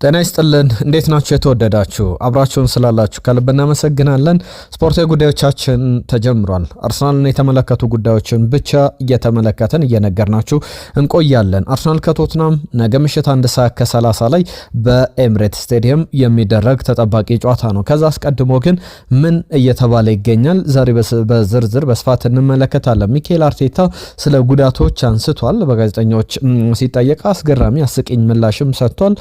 ጤና ይስጥልን እንዴት ናችሁ የተወደዳችሁ አብራችሁን ስላላችሁ ከልብ እናመሰግናለን። ስፖርታዊ ጉዳዮቻችን ተጀምሯል። አርሰናልን የተመለከቱ ጉዳዮችን ብቻ እየተመለከተን እየነገርናችሁ እንቆያለን። አርሰናል ከቶትናም ነገ ምሽት 1:30 ላይ በኤምሬት ስቴዲየም የሚደረግ ተጠባቂ ጨዋታ ነው። ከዛ አስቀድሞ ግን ምን እየተባለ ይገኛል ዛሬ በዝርዝር በስፋት እንመለከታለን። ሚኬል አርቴታ ስለ ጉዳቶች አንስቷል። በጋዜጠኞች ሲጠየቅ አስገራሚ አስቂኝ ምላሽም ሰጥቷል።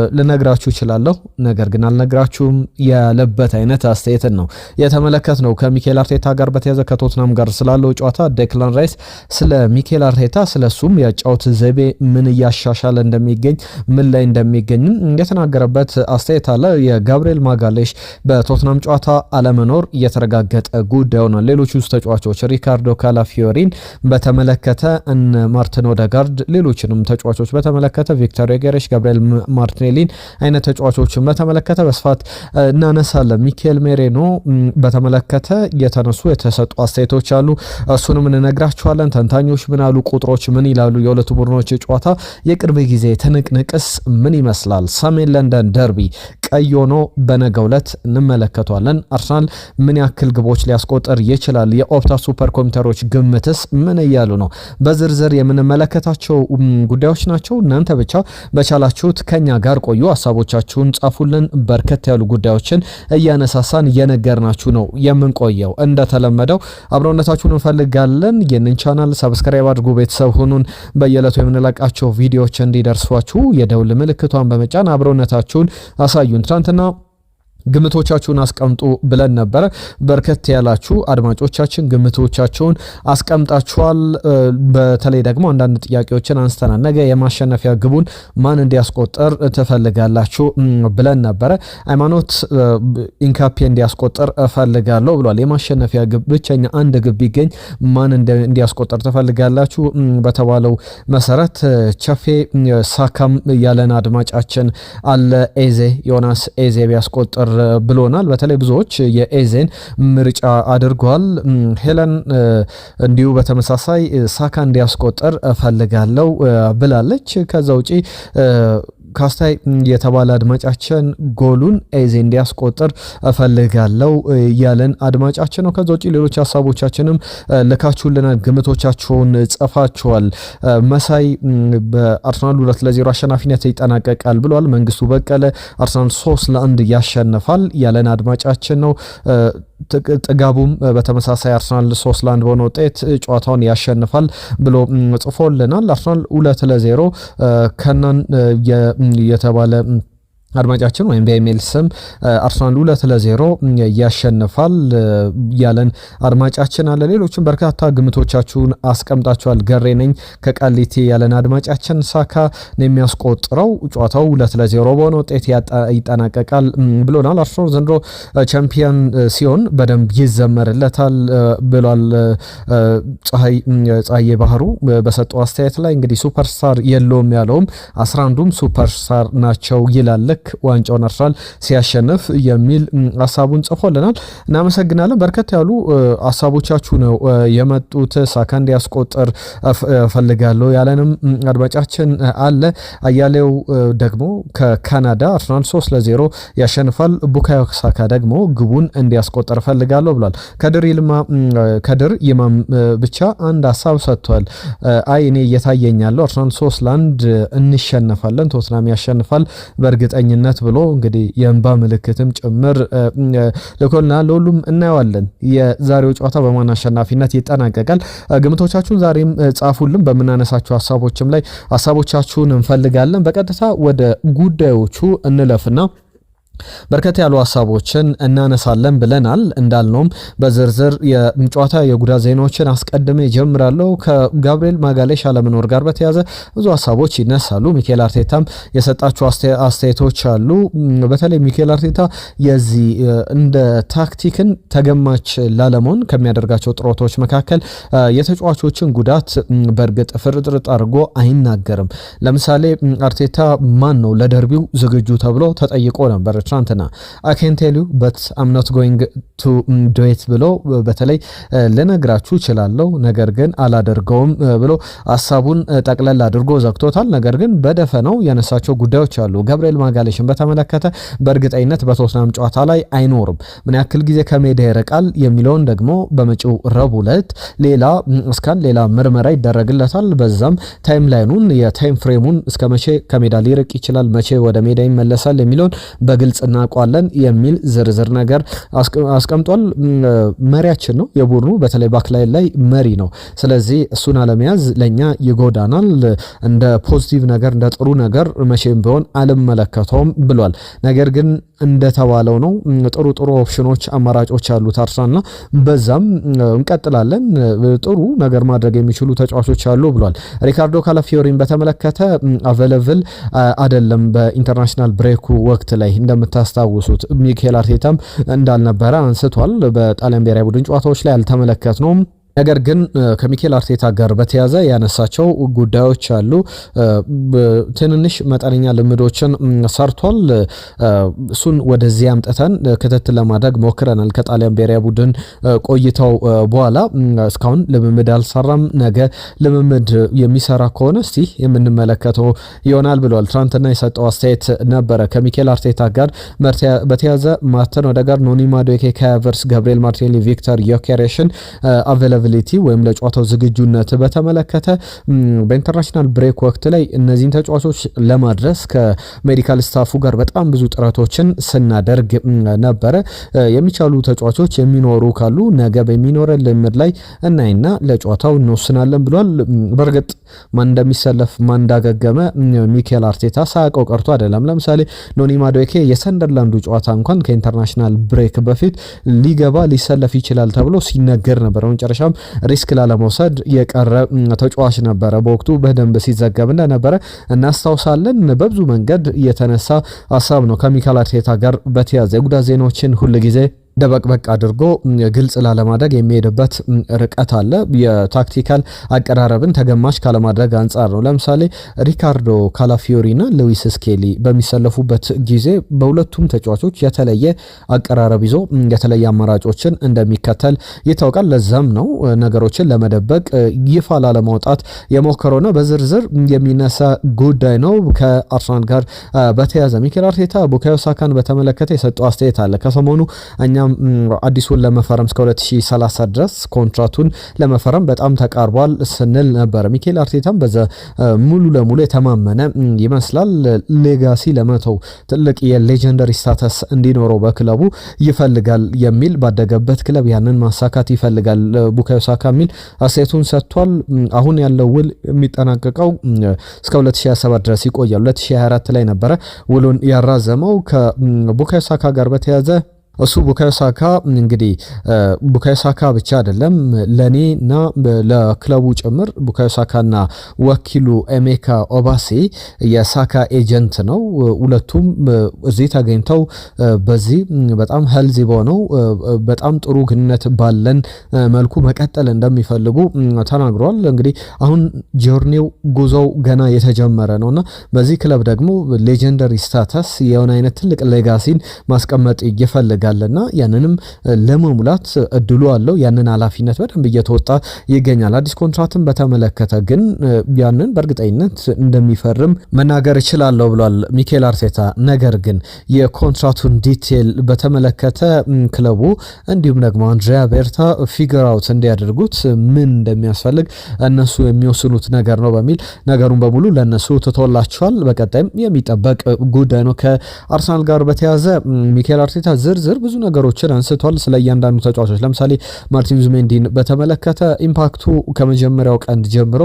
ልነግራችሁ እችላለሁ ነገር ግን አልነግራችሁም ያለበት አይነት አስተያየትን ነው የተመለከትነው። ከሚኬል አርቴታ ጋር በተያያዘ ከቶትናም ጋር ስላለው ጨዋታ ዴክላን ራይስ ስለ ሚኬል አርቴታ ስለሱም ያጫውት ዘይቤ ምን እያሻሻለ እንደሚገኝ ምን ላይ እንደሚገኝ የተናገረበት አስተያየት አለ። የጋብሪኤል ማጋሌሽ በቶትናም ጨዋታ አለመኖር እየተረጋገጠ ጉዳይ ሆኗል። ሌሎች ውስጥ ተጫዋቾች ሪካርዶ ካላፊዮሪን በተመለከተ እነ ማርቲን ኦዴጋርድ ሌሎችንም ተጫዋቾች በተመለከተ ቪክቶር ዮኬሬሽ ጋብሪኤል ማርቲኔሊ አይነት ተጫዋቾችን በተመለከተ በስፋት እናነሳለን። ሚኬል ሜሬኖ በተመለከተ የተሰጡ አስተያየቶች አሉ። እሱንም እንነግራችኋለን። ተንታኞች ምን አሉ፣ ቁጥሮች ምን ይላሉ፣ የሁለቱ ቡድኖች ጨዋታ የቅርብ ጊዜ ትንቅንቅስ ምን ይመስላል፣ ሰሜን ለንደን ደርቢ ቀይ ሆኖ በነገው ዕለት እንመለከቷለን። አርሰናል ምን ያክል ግቦች ሊያስቆጥር ይችላል፣ የኦፕታ ሱፐር ኮምፒውተሮች ግምትስ ምን እያሉ ነው፣ በዝርዝር የምንመለከታቸው ጉዳዮች ናቸው። እናንተ ብቻ በቻላችሁት ከኛ ጋር ቆዩ፣ ሀሳቦቻችሁን ጻፉልን። በርከት ያሉ ጉዳዮችን እያነሳሳን እየነገርናችሁ ነው የምንቆየው። እንደተለመደው አብሮነታችሁን እንፈልጋለን። ይህንን ቻናል ሰብስክራይብ አድርጉ፣ ቤተሰብ ሁኑን። በየዕለቱ የምንለቃቸው ቪዲዮዎች እንዲደርሷችሁ የደውል ምልክቷን በመጫን አብሮነታችሁን አሳዩን። ትናንትና ግምቶቻችሁን አስቀምጡ ብለን ነበር። በርከት ያላችሁ አድማጮቻችን ግምቶቻችሁን አስቀምጣችኋል። በተለይ ደግሞ አንዳንድ ጥያቄዎችን አንስተናል። ነገ የማሸነፊያ ግቡን ማን እንዲያስቆጥር ትፈልጋላችሁ ብለን ነበር። ሃይማኖት ኢንካፔ እንዲያስቆጥር እፈልጋለሁ ብሏል። የማሸነፊያ ግብ ብቸኛ አንድ ግብ ቢገኝ ማን እንዲያስቆጥር ትፈልጋላችሁ በተባለው መሰረት ቸፌ ሳካም ያለን አድማጫችን አለ። ኤዜ ዮናስ ኤዜ ቢያስቆጥር ብሎናል። በተለይ ብዙዎች የኤዜን ምርጫ አድርጓል። ሄለን እንዲሁ በተመሳሳይ ሳካ እንዲያስቆጥር እፈልጋለሁ ብላለች። ከዛ ውጪ ካስታይ የተባለ አድማጫችን ጎሉን ኤዜ እንዲያስቆጥር እፈልጋለሁ ያለን አድማጫችን ነው። ከዛ ውጪ ሌሎች ሀሳቦቻችንም ልካችሁልናል፣ ግምቶቻችሁን ጽፋችኋል። መሳይ በአርሰናል 2-0 አሸናፊነት ይጠናቀቃል ብሏል። መንግስቱ በቀለ አርሰናል 3-1 ያሸንፋል ያለን አድማጫችን ነው። ጥጋቡም በተመሳሳይ አርሰናል 3-1 በሆነ ውጤት ጨዋታውን ያሸንፋል ብሎ ጽፎልናል። አርሰናል 2-0 ከናን የተባለ አድማጫችን ወይም በኢሜል ስም አርሰናል 2-0 ያሸንፋል ያለን አድማጫችን አለ። ሌሎችም በርካታ ግምቶቻችሁን አስቀምጣችኋል። ገሬ ነኝ ከቃሊቲ ያለን አድማጫችን ሳካ ነው የሚያስቆጥረው፣ ጨዋታው 2-0 በሆነ ውጤት ይጠናቀቃል ብሎናል። አርሰናል ዘንድሮ ቻምፒየን ሲሆን በደንብ ይዘመርለታል ብሏል። ፀሐይ ባህሩ በሰጠው አስተያየት ላይ እንግዲህ ሱፐርስታር የለውም ያለውም 11ዱም ሱፐርስታር ናቸው ይላል ዋንጫውን አርሰናል ሲያሸንፍ የሚል ሐሳቡን ጽፎልናል። እናመሰግናለን። በርከት ያሉ ሐሳቦቻችሁ ነው የመጡት። ሳካ እንዲያስቆጥር ፈልጋለሁ ያለንም አድማጫችን አለ። አያሌው ደግሞ ከካናዳ አርሰናል 3-0 ያሸንፋል፣ ቡካዮ ሳካ ደግሞ ግቡን እንዲያስቆጥር ፈልጋለሁ ብሏል። ከድር ይማም ብቻ አንድ ሐሳብ ሰጥቷል። አይ እኔ እየታየኛለሁ አርሰናል 3-1 እንሸነፋለን፣ ቶትናም ያሸንፋል በእርግጠኝነት ብሎ እንግዲህ የእንባ ምልክትም ጭምር ልኮልናል። ለሁሉም እናየዋለን። የዛሬው ጨዋታ በማን አሸናፊነት ይጠናቀቃል? ግምቶቻችሁን ዛሬም ጻፉልን። በምናነሳቸው ሀሳቦችም ላይ ሀሳቦቻችሁን እንፈልጋለን። በቀጥታ ወደ ጉዳዮቹ እንለፍና በርከት ያሉ ሀሳቦችን እናነሳለን ብለናል። እንዳልነውም በዝርዝር የጨዋታ የጉዳት ዜናዎችን አስቀድሜ ጀምራለሁ። ከጋብሪኤል ማጋሌሽ አለመኖር ጋር በተያያዘ ብዙ ሀሳቦች ይነሳሉ። ሚኬል አርቴታም የሰጣቸው አስተያየቶች አሉ። በተለይ ሚኬል አርቴታ የዚህ እንደ ታክቲክን ተገማች ላለመሆን ከሚያደርጋቸው ጥረቶች መካከል የተጫዋቾችን ጉዳት በእርግጥ ፍርጥርጥ አድርጎ አይናገርም። ለምሳሌ አርቴታ ማን ነው ለደርቢው ዝግጁ ተብሎ ተጠይቆ ነበር። ትናንትና I can tell you but I'm not going to do it ብሎ በተለይ ልነግራችሁ እችላለሁ ነገር ግን አላደርገውም ብሎ ሐሳቡን ጠቅለል አድርጎ ዘግቶታል። ነገር ግን በደፈነው ያነሳቸው ጉዳዮች አሉ። ገብርኤል ማጋሌሽን በተመለከተ በእርግጠኝነት በቶትናም ጨዋታ ላይ አይኖርም፣ ምን ያክል ጊዜ ከሜዳ ይርቃል የሚለውን ደግሞ በመጪው ረቡዕ ዕለት ሌላ ምርመራ ይደረግለታል። በዛም ታይም ላይኑን የታይም ፍሬሙን እስከ መቼ ከሜዳ ሊርቅ ይችላል፣ መቼ ወደ ሜዳ ይመለሳል የሚለውን በግልጽ እናውቃለን የሚል ዝርዝር ነገር አስቀምጧል። መሪያችን ነው የቡድኑ በተለይ ባክላይን ላይ መሪ ነው። ስለዚህ እሱን አለመያዝ ለኛ ይጎዳናል፣ እንደ ፖዚቲቭ ነገር እንደ ጥሩ ነገር መቼም ቢሆን አልመለከተውም ብሏል። ነገር ግን እንደተባለው ነው ጥሩ ኦፕሽኖች አማራጮች አሉት አርሰናልና በዛም እንቀጥላለን፣ ጥሩ ነገር ማድረግ የሚችሉ ተጫዋቾች አሉ ብሏል። ሪካርዶ ካላፊዮሪን በተመለከተ አቬለብል አይደለም በኢንተርናሽናል ብሬኩ ወቅት ላይ እንደምታስታውሱት ሚኬል አርቴታም እንዳልነበረ አንስቷል። በጣሊያን ብሔራዊ ቡድን ጨዋታዎች ላይ አልተመለከትነውም። ነገር ግን ከሚኬል አርቴታ ጋር በተያዘ ያነሳቸው ጉዳዮች አሉ። ትንንሽ መጠነኛ ልምዶችን ሰርቷል። እሱን ወደዚህ አምጥተን ክትትል ለማድረግ ሞክረናል። ከጣሊያን ብሔራዊ ቡድን ቆይታው በኋላ እስካሁን ልምምድ አልሰራም። ነገ ልምምድ የሚሰራ ከሆነ እስቲ የምንመለከተው ይሆናል ብሏል። ትናንትና የሰጠው አስተያየት ነበረ። ከሚኬል አርቴታ ጋር በተያዘ ማርቲን ኦዴጋርድ፣ ኖኒ ማዱዌኬ፣ ካይ ሃቨርትዝ፣ ገብርኤል ማርቲኔሊ፣ ቪክተር ዮኬሬሽን ወይም ለጨዋታው ዝግጁነት በተመለከተ በኢንተርናሽናል ብሬክ ወቅት ላይ እነዚህን ተጫዋቾች ለማድረስ ከሜዲካል ስታፉ ጋር በጣም ብዙ ጥረቶችን ስናደርግ ነበረ። የሚቻሉ ተጫዋቾች የሚኖሩ ካሉ ነገ በሚኖረን ልምድ ላይ እናይና ለጨዋታው እንወስናለን ብሏል። በእርግጥ ማን እንደሚሰለፍ ማን እንዳገገመ ሚኬል አርቴታ ሳያውቀው ቀርቶ አይደለም። ለምሳሌ ኖኒ ማዱዌኬ የሰንደርላንዱ ጨዋታ እንኳን ከኢንተርናሽናል ብሬክ በፊት ሊገባ ሊሰለፍ ይችላል ተብሎ ሲነገር ነበር። መጨረሻም ሪስክ ላለመውሰድ የቀረ ተጫዋች ነበረ። በወቅቱ በደንብ ሲዘገብ እንደነበረ እናስታውሳለን። በብዙ መንገድ የተነሳ ሀሳብ ነው ከሚኬል አርቴታ ጋር በተያዘ የጉዳት ዜናዎችን ሁል ጊዜ ደበቅበቅ አድርጎ ግልጽ ላለማድረግ የሚሄድበት ርቀት አለ። የታክቲካል አቀራረብን ተገማች ካለማድረግ አንጻር ነው። ለምሳሌ ሪካርዶ ካላፊዮሪና ሉዊስ ስኬሊ በሚሰለፉበት ጊዜ በሁለቱም ተጫዋቾች የተለየ አቀራረብ ይዞ የተለየ አማራጮችን እንደሚከተል ይታወቃል። ለዛም ነው ነገሮችን ለመደበቅ ይፋ ላለማውጣት የሞከረውና በዝርዝር የሚነሳ ጉዳይ ነው። ከአርሰናል ጋር በተያያዘ ሚኬል አርቴታ ቡካዮ ሳካን በተመለከተ የሰጠው አስተያየት አለ። ከሰሞኑ እኛ አዲሱን ለመፈረም እስከ 2030 ድረስ ኮንትራቱን ለመፈረም በጣም ተቃርቧል ስንል ነበር። ሚኬል አርቴታም በዛ ሙሉ ለሙሉ የተማመነ ይመስላል። ሌጋሲ ለመተው ትልቅ የሌጀንደሪ ስታተስ እንዲኖረው በክለቡ ይፈልጋል የሚል ባደገበት ክለብ ያንን ማሳካት ይፈልጋል ቡካዮ ሳካ የሚል አስተያየቱን ሰጥቷል። አሁን ያለው ውል የሚጠናቀቀው እስከ 2027 ድረስ ይቆያል። 2024 ላይ ነበረ ውሉን ያራዘመው። ከቡካዮ ሳካ ጋር በተያያዘ እሱ ቡካዮ ሳካ እንግዲህ ቡካዮ ሳካ ብቻ አይደለም ለኔና ለክለቡ ጭምር ቡካዮ ሳካና ወኪሉ ኤሜካ ኦባሴ የሳካ ኤጀንት ነው። ሁለቱም እዚህ ተገኝተው በዚህ በጣም ሄልዚ በሆነው በጣም ጥሩ ግንኙነት ባለን መልኩ መቀጠል እንደሚፈልጉ ተናግሯል። እንግዲህ አሁን ጆርኒው ጉዞው ገና የተጀመረ ነውና በዚህ ክለብ ደግሞ ሌጀንደሪ ስታተስ የሆነ አይነት ትልቅ ሌጋሲን ማስቀመጥ ይፈልጋል እና ያንንም ለመሙላት እድሉ አለው። ያንን ኃላፊነት በደንብ እየተወጣ ይገኛል። አዲስ ኮንትራትን በተመለከተ ግን ያንን በእርግጠኝነት እንደሚፈርም መናገር እችላለሁ ብሏል ሚኬል አርቴታ። ነገር ግን የኮንትራቱን ዲቴል በተመለከተ ክለቡ እንዲሁም ደግሞ አንድሪያ ቤርታ ፊገር አውት እንዲያደርጉት ምን እንደሚያስፈልግ እነሱ የሚወስኑት ነገር ነው በሚል ነገሩን በሙሉ ለነሱ ትቶላቸዋል። በቀጣይም የሚጠበቅ ጉዳይ ነው። ከአርሰናል ጋር በተያዘ ሚኬል አርቴታ ዝርዝር ብዙ ነገሮችን አንስቷል ስለ እያንዳንዱ ተጫዋቾች። ለምሳሌ ማርቲን ዙሜንዲን በተመለከተ ኢምፓክቱ ከመጀመሪያው ቀን ጀምሮ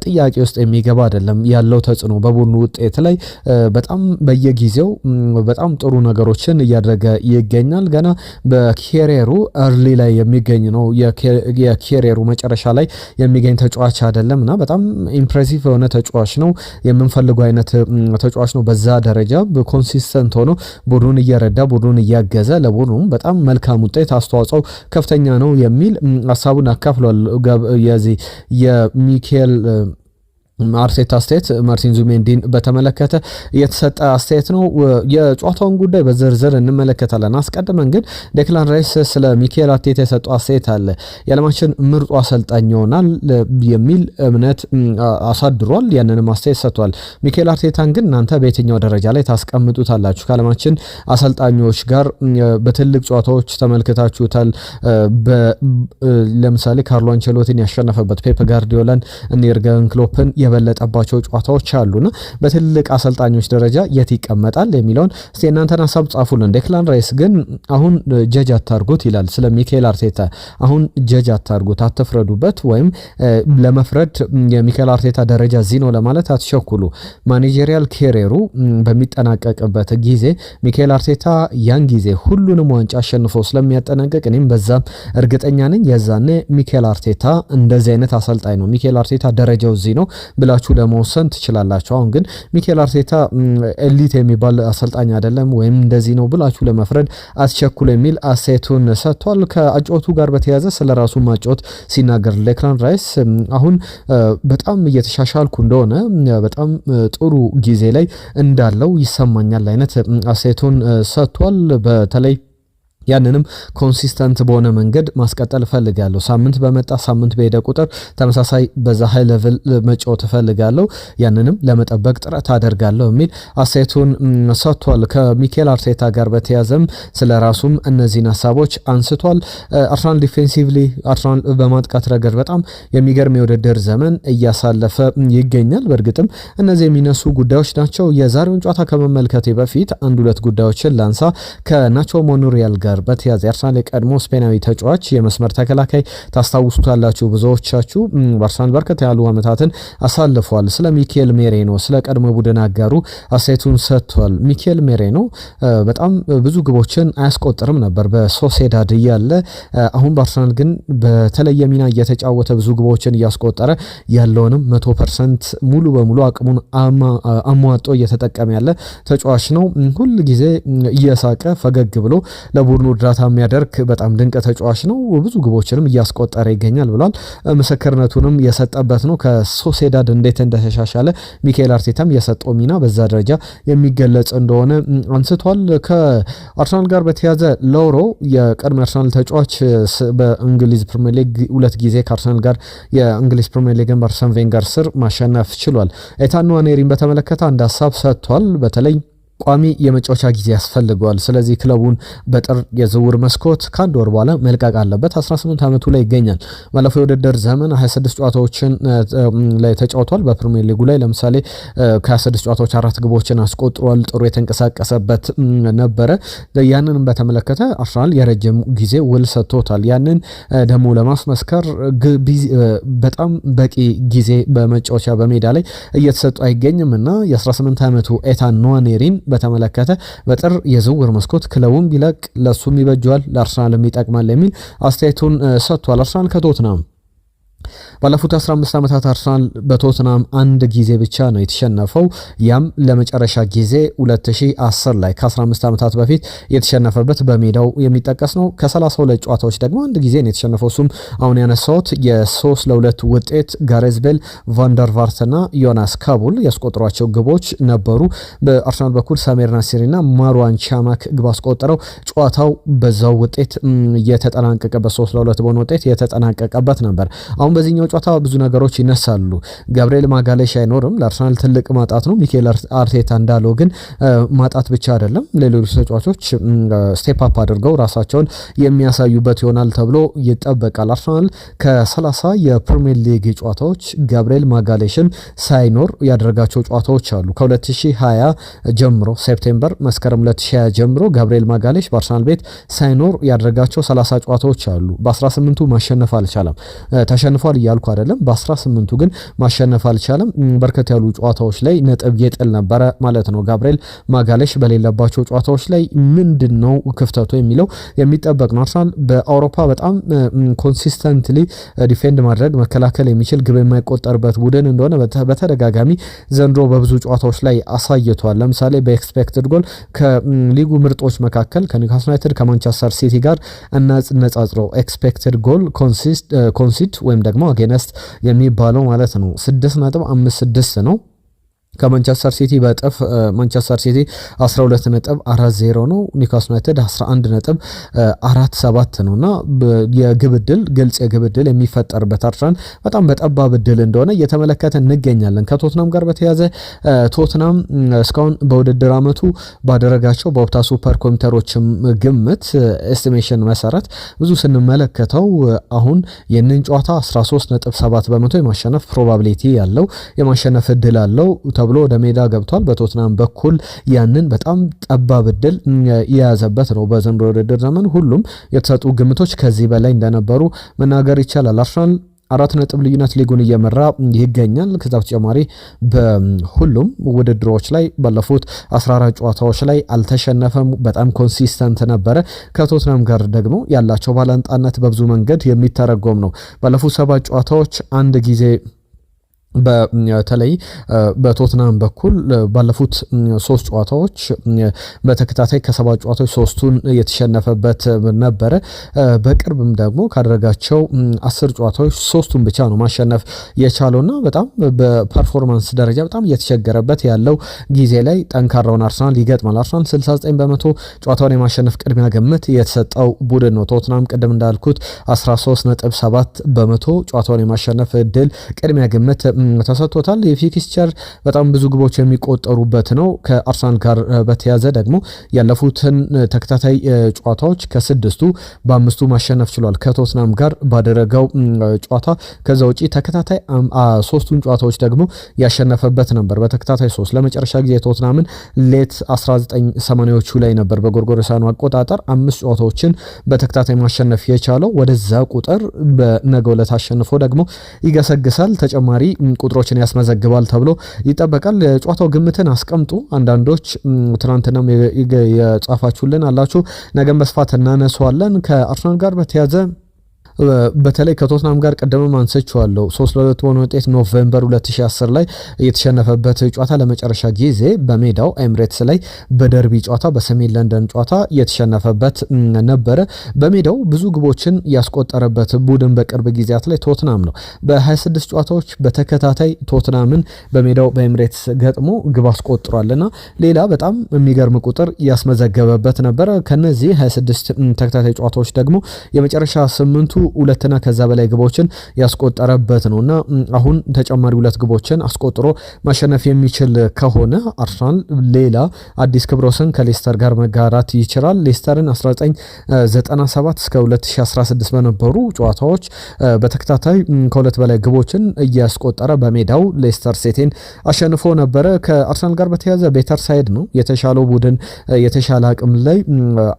ጥያቄ ውስጥ የሚገባ አይደለም። ያለው ተጽዕኖ በቡድኑ ውጤት ላይ በጣም በየጊዜው በጣም ጥሩ ነገሮችን እያደረገ ይገኛል። ገና በኬሪየሩ እርሊ ላይ የሚገኝ ነው። የኬሪየሩ መጨረሻ ላይ የሚገኝ ተጫዋች አይደለም እና በጣም ኢምፕሬሲቭ የሆነ ተጫዋች ነው። የምንፈልገው አይነት ተጫዋች ነው። በዛ ደረጃ ኮንሲስተንት ሆኖ ቡድኑን እየረዳ ቡድኑን እያገዘ ለቡድኑም በጣም መልካም ውጤት አስተዋጽኦ ከፍተኛ ነው የሚል ሀሳቡን አካፍሏል። የሚኬል አርቴታ አስተያየት ማርቲን ዙሜንዲን በተመለከተ የተሰጠ አስተያየት ነው። የጨዋታውን ጉዳይ በዝርዝር እንመለከታለን። አስቀድመን ግን ዴክላን ራይስ ስለ ሚኬል አርቴታ የሰጠው አስተያየት አለ። የዓለማችን ምርጡ አሰልጣኝ ይሆናል የሚል እምነት አሳድሯል። ያንንም አስተያየት ሰጥቷል። ሚኬል አርቴታን ግን እናንተ በየትኛው ደረጃ ላይ ታስቀምጡታላችሁ? ከዓለማችን አሰልጣኞች ጋር በትልቅ ጨዋታዎች ተመልክታችሁታል። ለምሳሌ ካርሎ አንቸሎቲን ያሸነፈበት፣ ፔፕ ጋርዲዮላን፣ የርገን ክሎፕን የበለጠባቸው ጨዋታዎች አሉና በትልቅ አሰልጣኞች ደረጃ የት ይቀመጣል የሚለውን እስቲ እናንተን ሀሳብ ጻፉልን። ዴክላን ራይስ ግን አሁን ጀጅ አታርጉት ይላል ስለ ሚኬል አርቴታ። አሁን ጀጅ አታርጉት፣ አትፍረዱበት፣ ወይም ለመፍረድ የሚኬል አርቴታ ደረጃ እዚህ ነው ለማለት አትቸኩሉ። ማኔጀሪያል ኬሪየሩ በሚጠናቀቅበት ጊዜ ሚኬል አርቴታ ያን ጊዜ ሁሉንም ዋንጫ አሸንፎ ስለሚያጠናቀቅ እኔም በዛም እርግጠኛ ነኝ የዛኔ ሚኬል አርቴታ እንደዚህ አይነት አሰልጣኝ ነው፣ ሚኬል አርቴታ ደረጃው እዚህ ነው ብላችሁ ለመወሰን ትችላላችሁ። አሁን ግን ሚኬል አርቴታ ኤሊት የሚባል አሰልጣኝ አይደለም ወይም እንደዚህ ነው ብላችሁ ለመፍረድ አስቸኩል የሚል አስተያየቱን ሰጥቷል። ከአጨዋወቱ ጋር በተያያዘ ስለራሱ ማጨዋወት ሲናገር ዴክላን ራይስ አሁን በጣም እየተሻሻልኩ እንደሆነ በጣም ጥሩ ጊዜ ላይ እንዳለው ይሰማኛል አይነት አስተያየቱን ሰጥቷል። በተለይ ያንንም ኮንሲስተንት በሆነ መንገድ ማስቀጠል እፈልጋለሁ። ሳምንት በመጣ ሳምንት በሄደ ቁጥር ተመሳሳይ በዛ ሃይ ሌቭል መጫወት እፈልጋለሁ። ያንንም ለመጠበቅ ጥረት አደርጋለሁ የሚል አስተያየቱን ሰጥቷል። ከሚኬል አርቴታ ጋር በተያዘም ስለራሱም እነዚህን ሀሳቦች አንስቷል። አርሰናል ዲፌንሲቭሊ አርሰናል በማጥቃት ረገድ በጣም የሚገርም የውድድር ዘመን እያሳለፈ ይገኛል። በእርግጥም እነዚህ የሚነሱ ጉዳዮች ናቸው። የዛሬውን ጨዋታ ከመመልከቴ በፊት አንድ ሁለት ጉዳዮችን ላንሳ። ከናቾ ሞኑሪያል ጋር በተያዘ አርሰናል የቀድሞ ስፔናዊ ተጫዋች የመስመር ተከላካይ ታስታውሱታላችሁ ብዙዎቻችሁ። በአርሰናል በርከት ያሉ ዓመታትን አሳልፏል። ስለ ሚኬል ሜሬኖ ስለ ቀድሞ ቡድን አጋሩ አስተያየቱን ሰጥቷል። ሚኬል ሜሬኖ በጣም ብዙ ግቦችን አያስቆጥርም ነበር በሶሴዳድ እያለ። አሁን በአርሰናል ግን በተለየ ሚና እየተጫወተ ብዙ ግቦችን እያስቆጠረ ያለውንም 100% ሙሉ በሙሉ አቅሙን አሟጦ እየተጠቀመ ያለ ተጫዋች ነው። ሁል ጊዜ እየሳቀ ፈገግ ብሎ ለቡድኑ እርዳታ የሚያደርግ በጣም ድንቅ ተጫዋች ነው። ብዙ ግቦችንም እያስቆጠረ ይገኛል ብሏል። ምስክርነቱንም የሰጠበት ነው። ከሶሴዳድ እንዴት እንደተሻሻለ ሚኬል አርቴታም የሰጠው ሚና በዛ ደረጃ የሚገለጽ እንደሆነ አንስቷል። ከአርሰናል ጋር በተያዘ ሎሮ የቀድሞ አርሰናል ተጫዋች በእንግሊዝ ፕሪሚየር ሊግ 2 ጊዜ ከአርሰናል ጋር የእንግሊዝ ፕሪሚየር ሊግን በአርሰን ቬንገር ስር ማሸነፍ ችሏል። ኤታን ንዋኔሪን በተመለከተ አንድ ሀሳብ ሰጥቷል። በተለይ ቋሚ የመጫወቻ ጊዜ ያስፈልገዋል። ስለዚህ ክለቡን በጥር የዝውውር መስኮት ከአንድ ወር በኋላ መልቀቅ አለበት። 18 ዓመቱ ላይ ይገኛል። ባለፈው የውድድር ዘመን 26 ጨዋታዎችን ላይ ተጫውቷል። በፕሪሚየር ሊጉ ላይ ለምሳሌ ከ26 ጨዋታዎች 4 ግቦችን አስቆጥሯል። ጥሩ የተንቀሳቀሰበት ነበረ። ያንንም በተመለከተ አርሰናል የረጅም ጊዜ ውል ሰጥቶታል። ያንን ደግሞ ለማስመስከር በጣም በቂ ጊዜ በመጫወቻ በሜዳ ላይ እየተሰጡ አይገኝም እና የ18 ዓመቱ ኤታን ንዋኔሪን በተመለከተ በጥር የዝውውር መስኮት ክለቡን ቢለቅ ለሱም ይበጀዋል፣ ለአርሰናልም ይጠቅማል የሚል አስተያየቱን ሰጥቷል። አርሰናል ከቶትናም ባለፉት 15 ዓመታት አርሰናል በቶትናም አንድ ጊዜ ብቻ ነው የተሸነፈው። ያም ለመጨረሻ ጊዜ 2010 ላይ ከ15 ዓመታት በፊት የተሸነፈበት በሜዳው የሚጠቀስ ነው። ከ32 ጨዋታዎች ደግሞ አንድ ጊዜ ነው የተሸነፈው። እሱም አሁን ያነሳሁት የ3-2 ውጤት ጋሬዝ ቤል፣ ቫንደር ቫርትና ዮናስ ካቡል ያስቆጠሯቸው ግቦች ነበሩ። በአርሰናል በኩል ሳሜር ናሲሪና ማርዋን ቻማክ ግብ አስቆጠረው። ጨዋታው በዛው ውጤት የተጠናቀቀበት 3-2 በሆነ ውጤት የተጠናቀቀበት ነበር። አሁን በዚህኛው ጨዋታ ብዙ ነገሮች ይነሳሉ። ጋብሪኤል ማጋሌሽ አይኖርም፣ ለአርሰናል ትልቅ ማጣት ነው። ሚኬል አርቴታ እንዳለው ግን ማጣት ብቻ አይደለም፣ ሌሎች ተጫዋቾች ስቴፕ አፕ አድርገው ራሳቸውን የሚያሳዩበት ይሆናል ተብሎ ይጠበቃል። አርሰናል ከ30 የፕሪሚየር ሊግ ጨዋታዎች ጋብሪኤል ማጋሌሽን ሳይኖር ያደረጋቸው ጨዋታዎች አሉ። ከ2020 ጀምሮ ሴፕቴምበር መስከረም 2020 ጀምሮ ጋብሪኤል ማጋሌሽ በአርሰናል ቤት ሳይኖር ያደረጋቸው 30 ጨዋታዎች አሉ። በ18ቱ ማሸነፍ አልቻለም። ተሸንፏል እያልኩ አይደለም። በ18ቱ ግን ማሸነፍ አልቻለም። በርከት ያሉ ጨዋታዎች ላይ ነጥብ የጥል ነበረ ማለት ነው። ጋብሪኤል ማጋሌሽ በሌለባቸው ጨዋታዎች ላይ ምንድነው ክፍተቱ የሚለው የሚጠበቅ ነው። አርሰናል በአውሮፓ በጣም ኮንሲስተንትሊ ዲፌንድ ማድረግ መከላከል የሚችል ግብ የማይቆጠርበት ቡድን እንደሆነ በተደጋጋሚ ዘንድሮ በብዙ ጨዋታዎች ላይ አሳይቷል። ለምሳሌ በኤክስፔክትድ ጎል ከሊጉ ምርጦች መካከል ከኒውካስል ዩናይትድ ከማንቸስተር ሲቲ ጋር እናነጻጽረው። ኤክስፔክትድ ጎል ኮንሲድ ወይም ደግሞ አጌነስት የሚባለው ማለት ነው 6.56 ነው። ከማንቸስተር ሲቲ በእጥፍ ማንቸስተር ሲቲ 12.40 ነው። ኒውካስል ዩናይትድ 11.47 ነውና የግብ ዕድል ግልጽ የግብ ዕድል የሚፈጠርበት አርሰናል በጣም በጠባብ ዕድል እንደሆነ እየተመለከተ እንገኛለን። ከቶትናም ጋር በተያያዘ ቶትናም እስካሁን በውድድር ዓመቱ ባደረጋቸው በኦፕታ ሱፐር ኮምፒውተሮችም ግምት ኤስቲሜሽን መሰረት ብዙ ስንመለከተው አሁን የንን ጨዋታ 13.7 በመቶ የማሸነፍ ፕሮባቢሊቲ ያለው የማሸነፍ ዕድል አለው ብሎ ወደ ሜዳ ገብቷል። በቶትናም በኩል ያንን በጣም ጠባብ ዕድል የያዘበት ነው። በዘንድሮ ውድድር ዘመን ሁሉም የተሰጡ ግምቶች ከዚህ በላይ እንደነበሩ መናገር ይቻላል። አርሰናል 4 ነጥብ ልዩነት ሊጉን እየመራ ይገኛል። ከዛ በተጨማሪ በሁሉም ውድድሮች ላይ ባለፉት 14 ጨዋታዎች ላይ አልተሸነፈም። በጣም ኮንሲስተንት ነበረ። ከቶትናም ጋር ደግሞ ያላቸው ባላንጣነት በብዙ መንገድ የሚተረጎም ነው። ባለፉት 7 ጨዋታዎች አንድ ጊዜ በተለይ በቶትናም በኩል ባለፉት 3 ጨዋታዎች በተከታታይ ከ7 ጨዋታዎች 3ቱን የተሸነፈበት ነበረ። በቅርብም ደግሞ ካደረጋቸው 10 ጨዋታዎች 3ቱን ብቻ ነው ማሸነፍ የቻለውና በጣም በፐርፎርማንስ ደረጃ በጣም እየተቸገረበት ያለው ጊዜ ላይ ጠንካራውን አርሰናል ይገጥማል። አርሰናል 69 በመቶ ጨዋታውን የማሸነፍ ቅድሚያ ግምት የተሰጠው ቡድን ነው። ቶትናም ቅድም እንዳልኩት 13.7 በመቶ ጨዋታውን የማሸነፍ እድል ቅድሚያ ግምት ተሰጥቶታል። የፊክስቸር በጣም ብዙ ግቦች የሚቆጠሩበት ነው። ከአርሰናል ጋር በተያዘ ደግሞ ያለፉትን ተከታታይ ጨዋታዎች ከ6ቱ በ5ቱ ማሸነፍ ችሏል ከቶትናም ጋር ባደረገው ጨዋታ። ከዛ ውጪ ተከታታይ 3ቱን ጨዋታዎች ደግሞ ያሸነፈበት ነበር። በተከታታይ 3 ለመጨረሻ ጊዜ ቶትናምን ሌት 1980ዎቹ ላይ ነበር በጎርጎሮሳውያኑ አቆጣጠር 5 ጨዋታዎችን በተከታታይ ማሸነፍ የቻለው። ወደዛ ቁጥር በነገው ዕለት አሸንፎ ደግሞ ይገሰግሳል። ተጨማሪ ቁጥሮችን ያስመዘግባል ተብሎ ይጠበቃል። የጨዋታው ግምትን አስቀምጡ። አንዳንዶች ትናንትናም የጻፋችሁልን አላችሁ፣ ነገም በስፋት እናነሳዋለን። ከአርሰናል ጋር በተያዘ በተለይ ከቶትናም ጋር ቀደም አንስቼዋለሁ 3-2 በሆነ ውጤት ኖቬምበር 2010 ላይ የተሸነፈበት ጨዋታ ለመጨረሻ ጊዜ በሜዳው ኤምሬትስ ላይ በደርቢ ጨዋታ በሰሜን ለንደን ጨዋታ የተሸነፈበት ነበረ። በሜዳው ብዙ ግቦችን ያስቆጠረበት ቡድን በቅርብ ጊዜያት ላይ ቶትናም ነው። በ26 ጨዋታዎች በተከታታይ ቶትናምን በሜዳው በኤምሬትስ ገጥሞ ግብ አስቆጥሯልና ሌላ በጣም የሚገርም ቁጥር ያስመዘገበበት ነበረ። ከነዚህ 26 ተከታታይ ጨዋታዎች ደግሞ የመጨረሻ 8ቱ 2 እና ከዛ በላይ ግቦችን ያስቆጠረበት ነውና አሁን ተጨማሪ 2 ግቦችን አስቆጥሮ ማሸነፍ የሚችል ከሆነ አርሰናል ሌላ አዲስ ክብረ ወሰን ከሌስተር ጋር መጋራት ይችላል። ሌስተርን 1997 እስከ 2016 በነበሩ ጨዋታዎች በተከታታይ ከ2 በላይ ግቦችን እያስቆጠረ በሜዳው ሌስተር ሲቲን አሸንፎ ነበረ። ከአርሰናል ጋር በተያያዘ ቤተር ሳይድ ነው የተሻለው ቡድን የተሻለ አቅም ላይ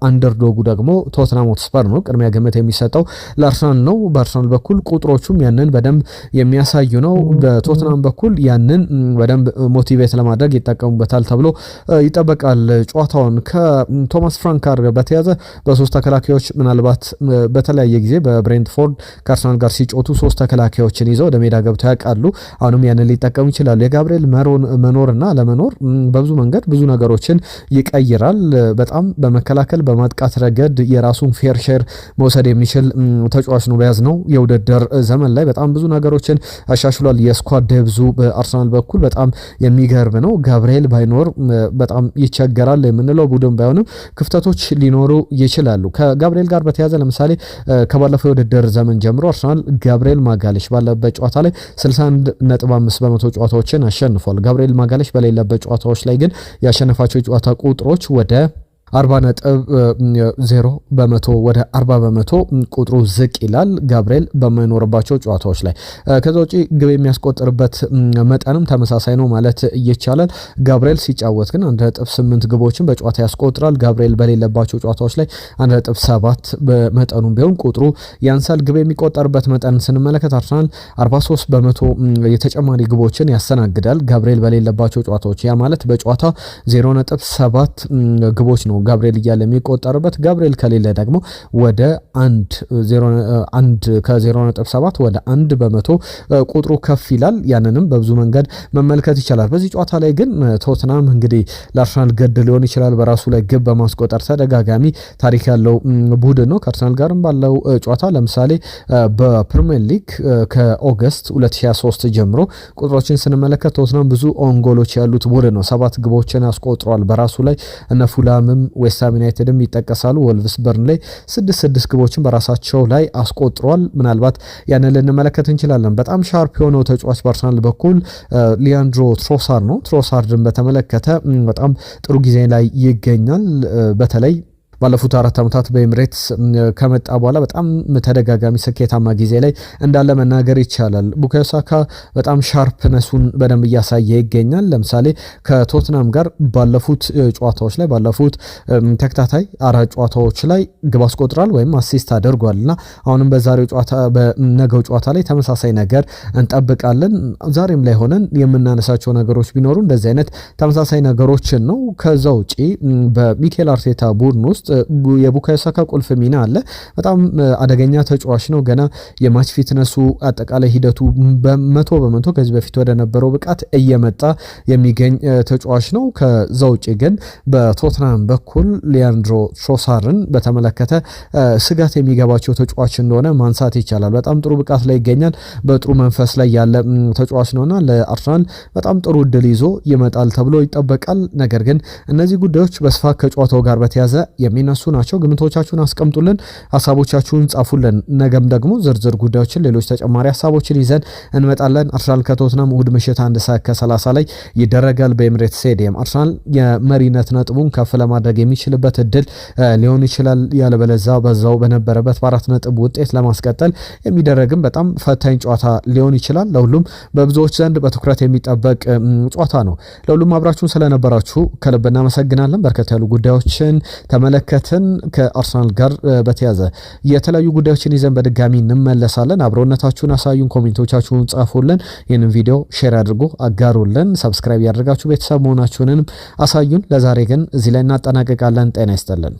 አንደርዶጉ ደግሞ ቶትናም ሆትስፐር ነው። ቅድሚያ ግምት የሚሰጠው ለአርሰናል ነው። በአርሰናል በኩል ቁጥሮቹም ያንን በደንብ የሚያሳዩ ነው። በቶትናም በኩል ያንን በደንብ ሞቲቬት ለማድረግ ይጠቀሙበታል ተብሎ ይጠበቃል። ጨዋታውን ከቶማስ ፍራንክ ጋር በተያዘ በ3 ተከላካዮች ምናልባት በተለያየ ጊዜ በብሬንትፎርድ ከአርሰናል ጋር ሲጮቱ 3 ተከላካዮችን ይዘው ወደ ሜዳ ገብተው ያውቃሉ። አሁንም ያንን ሊጠቀሙ ይችላሉ። የጋብሪኤል መኖርና ለመኖር በብዙ መንገድ ብዙ ነገሮችን ይቀይራል። በጣም በመከላከል በማጥቃት ረገድ የራሱን ፌር ሼር መውሰድ የሚችል ተጫዋች ነው። በያዝ ነው የውድድር ዘመን ላይ በጣም ብዙ ነገሮችን አሻሽሏል። የስኳድ ደብዙ በአርሰናል በኩል በጣም የሚገርም ነው። ጋብሪኤል ባይኖር በጣም ይቸገራል የምንለው ቡድን ባይሆንም ክፍተቶች ሊኖሩ ይችላሉ። ከጋብሪኤል ጋር በተያያዘ ለምሳሌ ከባለፈው የውድድር ዘመን ጀምሮ አርሰናል ጋብሪኤል ማጋሌሽ ባለበት ጨዋታ ላይ 61.5 በመቶ ጨዋታዎችን አሸንፏል። ጋብሪኤል ማጋሌሽ በሌለበት ጨዋታዎች ላይ ግን ያሸነፋቸው የጨዋታ ቁጥሮች ወደ 40.0 በመቶ ወደ 40 በመቶ ቁጥሩ ዝቅ ይላል ጋብሪኤል በማይኖርባቸው ጨዋታዎች ላይ። ከዛ ውጪ ግብ የሚያስቆጥርበት መጠንም ተመሳሳይ ነው ማለት ይቻላል። ጋብሪኤል ሲጫወት ግን 1.8 ግቦችን በጨዋታ ያስቆጥራል። ጋብሪኤል በሌለባቸው ጨዋታዎች ላይ 1.7 በመጠኑም ቢሆን ቁጥሩ ያንሳል። ግብ የሚቆጠርበት መጠን ስንመለከት አርሰናል 43 በመቶ የተጨማሪ ግቦችን ያስተናግዳል ጋብሪኤል በሌለባቸው ጨዋታዎች። ያ ማለት በጨዋታ 0.7 ግቦች ነው ጋብሪኤል እያለ የሚቆጠርበት። ጋብሪኤል ከሌለ ደግሞ ወደ 1 ወደ 1 በመቶ ቁጥሩ ከፍ ይላል። ያንንም በብዙ መንገድ መመልከት ይቻላል። በዚህ ጨዋታ ላይ ግን ቶትናም እንግዲህ ለአርሰናል ገድ ሊሆን ይችላል። በራሱ ላይ ግብ በማስቆጠር ተደጋጋሚ ታሪክ ያለው ቡድን ነው። ከአርሰናል ጋርም ባለው ጨዋታ ለምሳሌ በፕሪሚየር ሊግ ከኦገስት 2023 ጀምሮ ቁጥሮችን ስንመለከት ቶትናም ብዙ ኦንጎሎች ያሉት ቡድን ነው። 7 ግቦችን አስቆጥሯል በራሱ ላይ። እነ ፉላምም ዌስትሃም ዩናይትድም ይጠቀሳሉ። ወልቭስ በርንሌይ 6 ግቦችን በራሳቸው ላይ አስቆጥሯል። ምናልባት ያንን ልንመለከት እንችላለን። በጣም ሻርፕ የሆነው ተጫዋች በአርሰናል በኩል ሊያንድሮ ትሮሳር ነው። ትሮሳርድን በተመለከተ በጣም ጥሩ ጊዜ ላይ ይገኛል። በተለይ ባለፉት 4 ዓመታት በኤምሬትስ ከመጣ በኋላ በጣም ተደጋጋሚ ስኬታማ ጊዜ ላይ እንዳለ መናገር ይቻላል። ቡካዮ ሳካ በጣም ሻርፕነሱን በደንብ እያሳየ ይገኛል። ለምሳሌ ከቶትናም ጋር ባለፉት ጨዋታዎች ላይ ባለፉት ተከታታይ 4 ጨዋታዎች ላይ ግብ አስቆጥሯል ወይም አሲስት አድርጓልና አሁንም በዛሬው ጨዋታ በነገው ጨዋታ ላይ ተመሳሳይ ነገር እንጠብቃለን። ዛሬም ላይ ሆነን የምናነሳቸው ነገሮች ቢኖሩ እንደዚህ አይነት ተመሳሳይ ነገሮችን ነው። ከዛ ውጪ በሚኬል አርቴታ ቡድን ውስጥ የቡካዮ ሳካ ቁልፍ ሚና አለ። በጣም አደገኛ ተጫዋች ነው። ገና የማች ፊትነሱ አጠቃላይ ሂደቱ በ100% ከዚህ በፊት ወደ ነበረው ብቃት እየመጣ የሚገኝ ተጫዋች ነው። ከዛ ውጪ ግን በቶትናም በኩል ሊያንድሮ ትሮሳርን በተመለከተ ስጋት የሚገባቸው ተጫዋች እንደሆነ ማንሳት ይቻላል። በጣም ጥሩ ብቃት ላይ ይገኛል። በጥሩ መንፈስ ላይ ያለ ተጫዋች ነውና ለአርሰናል በጣም ጥሩ እድል ይዞ ይመጣል ተብሎ ይጠበቃል። ነገር ግን እነዚህ ጉዳዮች በስፋት ከጨዋታው ጋር በተያዘ የሚነሱ ናቸው። ግምቶቻችሁን አስቀምጡልን፣ ሀሳቦቻችሁን ጻፉልን። ነገም ደግሞ ዝርዝር ጉዳዮችን ሌሎች ተጨማሪ ሀሳቦችን ይዘን እንመጣለን። አርሰናል ከቶትናም እሁድ ምሽት 1:30 ላይ ይደረጋል በኤምሬትስ ስቴዲየም። አርሰናል የመሪነት ነጥቡን ከፍ ለማድረግ የሚችልበት እድል ሊሆን ይችላል። ያለበለዚያ በዛው በነበረበት በ4 ነጥብ ውጤት ለማስቀጠል የሚደረግም በጣም ፈታኝ ጨዋታ ሊሆን ይችላል። ለሁሉም በብዙዎች ዘንድ በትኩረት የሚጠበቅ ጨዋታ ነው። ለሁሉም አብራችሁን ስለነበራችሁ ከልብ እናመሰግናለን። በርከት ያሉ ጉዳዮችን ተመለከትን። ከአርሰናል ጋር በተያዘ የተለያዩ ጉዳዮችን ይዘን በድጋሚ እንመለሳለን። አብሮነታችሁን አሳዩን፣ ኮሜንቶቻችሁን ጻፉልን፣ ይህንን ቪዲዮ ሼር አድርጉ፣ አጋሩልን፣ ሰብስክራይብ ያደርጋችሁ ቤተሰብ መሆናችሁንም አሳዩን። ለዛሬ ግን እዚህ ላይ እናጠናቀቃለን። ጤና ይስጥልን።